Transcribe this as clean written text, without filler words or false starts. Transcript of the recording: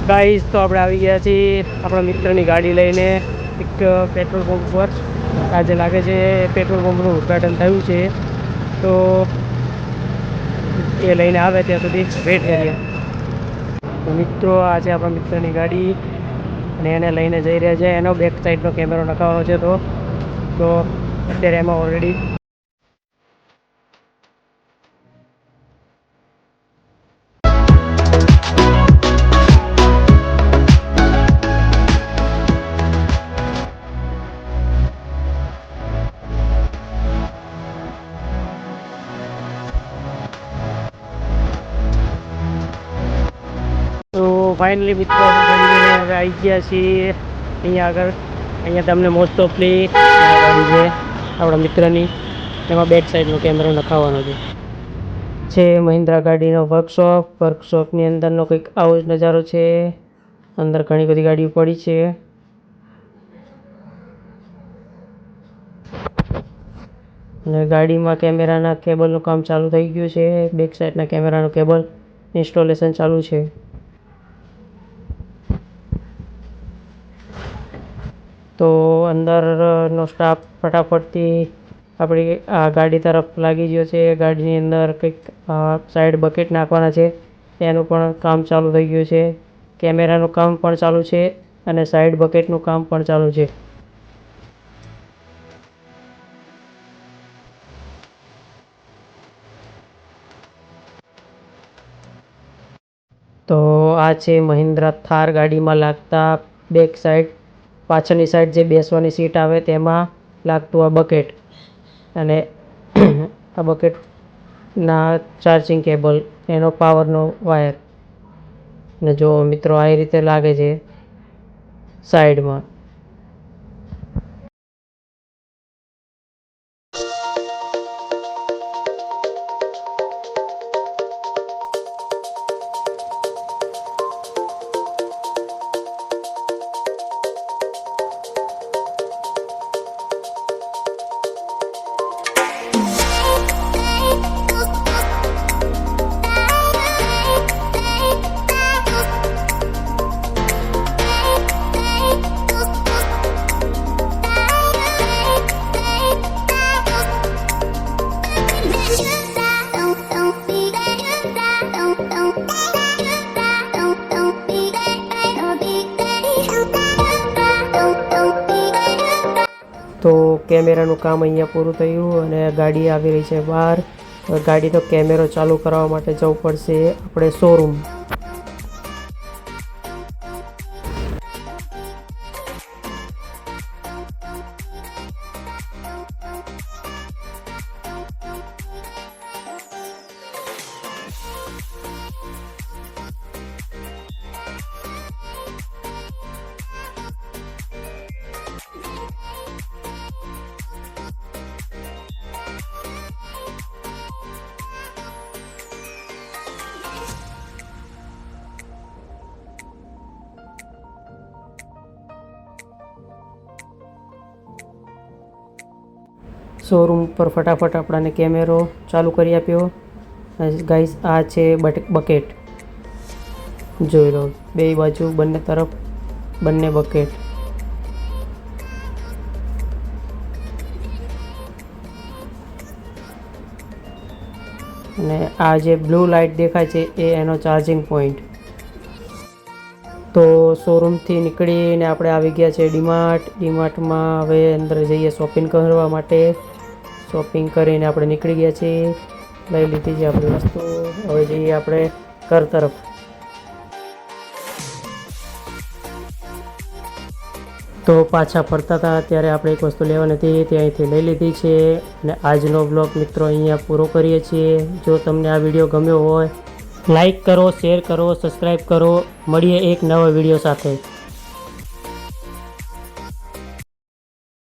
Guys તો આપણે આવી ગયા છીએ આપણા મિત્રની ગાડી લઈને એક પેટ્રોલ પંપ પર. આજે લાગે છે પેટ્રોલ પંપનું ઉદ્ઘાટન થયું છે, તો એ લઈને આવે ત્યાં સુધી વેટ કરીએ. તો મિત્રો આ છે આપણા મિત્રની ગાડી અને એને લઈને જઈ રહ્યા છે. એનો બેક સાઈડનો કેમેરો નખાવવાનો છે, તો અત્યારે એમાં ઓલરેડી ફાઇનલી મિત્રો હવે આવી ગયા છીએ અહીંયા આગળ. અહીંયા તમને મોસ્ટ ઓફલી ગાડી છે આપણા મિત્રની, એમાં બેક સાઈડનો કેમેરો નખાવવાનો છે. મહિન્દ્રા ગાડીનો વર્કશોપની અંદરનો કંઈક આવો જ નજારો છે. અંદર ઘણી બધી ગાડીઓ પડી છે અને ગાડીમાં કેમેરાના કેબલનું કામ ચાલુ થઈ ગયું છે. બેક સાઈડના કેમેરાનું કેબલ ઇન્સ્ટોલેશન ચાલુ છે. તો અંદરનો સ્ટાફ ફટાફટથી આપણી આ ગાડી તરફ લાગી ગયો છે. ગાડીની અંદર કંઈક સાઈડ બકેટ નાખવાના છે, એનું પણ કામ ચાલુ થઈ ગયું છે. કેમેરાનું કામ પણ ચાલુ છે અને સાઈડ બકેટનું કામ પણ ચાલુ છે. તો આ છે મહિન્દ્રા થાર ગાડીમાં લાગતા બેક સાઈડ, પાછળની સાઈડ જે બેસવાની સીટ આવે તેમાં લાગતું આ બકેટ અને આ બકેટના ચાર્જિંગ કેબલ, એનો પાવરનો વાયર. ને જો મિત્રો આ રીતે લાગે છે સાઈડમાં. તો કેમેરાનું કામ અહીંયા પૂરું થયું અને ગાડી આવી રહી છે બહાર. ગાડીનો કેમેરો ચાલુ કરવા માટે જવું પડશે આપણે શોરૂમ. શોરૂમ પર ફટાફટ આપણાને કેમેરો ચાલુ કરી આપ્યો. ગાઈસ આ છે બકેટ, જોઈ લો બે બાજુ બંને તરફ બંને બકેટ. અને આ જે બ્લુ લાઇટ દેખાય છે એ એનો ચાર્જિંગ પોઈન્ટ. તો શોરૂમથી નીકળીને આપણે આવી ગયા છે ડીમાર્ટમાં. હવે અંદર જઈએ શોપિંગ કરવા માટે. શોપિંગ કરીને આપણે નીકળી ગયા છીએ, લઈ લીધી છે આપણી વસ્તુ. હવે જઈએ આપણે ઘર તરફ. તો પાછા ફરતા હતા ત્યારે આપણે એક વસ્તુ લેવાની હતી, તે અહીંથી લઈ લીધી છે. અને આજનો બ્લોગ મિત્રો અહીંયા પૂરો કરીએ છીએ. જો તમને આ વિડીયો ગમ્યો હોય લાઈક કરો, શેર કરો, સબસ્ક્રાઈબ કરો. મળીએ એક નવા વિડીયો સાથે.